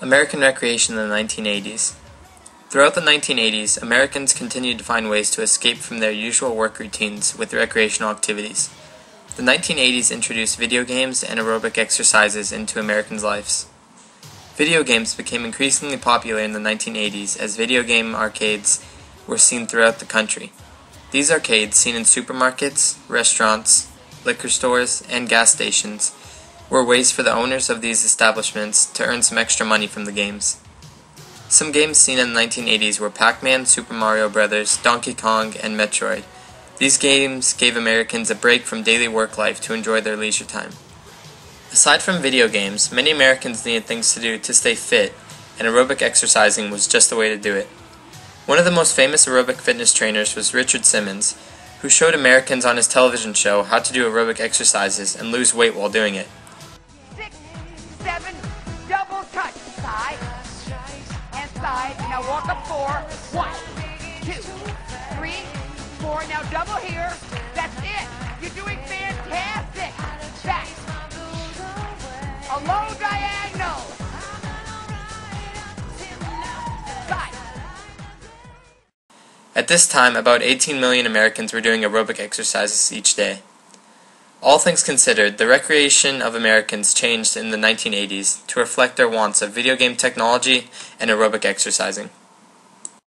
American recreation in the 1980s. Throughout the 1980s, Americans continued to find ways to escape from their usual work routines with recreational activities. The 1980s introduced video games and aerobic exercises into Americans' lives. Video games became increasingly popular in the 1980s as video game arcades were seen throughout the country. These arcades, seen in supermarkets, restaurants, liquor stores, and gas stations, were ways for the owners of these establishments to earn some extra money from the games. Some games seen in the 1980s were Pac-Man, Super Mario Bros., Donkey Kong, and Metroid. These games gave Americans a break from daily work life to enjoy their leisure time. Aside from video games, many Americans needed things to do to stay fit, and aerobic exercising was just the way to do it. One of the most famous aerobic fitness trainers was Richard Simmons, who showed Americans on his television show how to do aerobic exercises and lose weight while doing it. 6, 7, double touch, side, and side, now walk up 4, 1, 2, 3, 4, now double here, that's it, you're doing fantastic, back, a low diagonal, side. At this time, about 18 million Americans were doing aerobic exercises each day. All things considered, the recreation of Americans changed in the 1980s to reflect their wants of video game technology and aerobic exercising.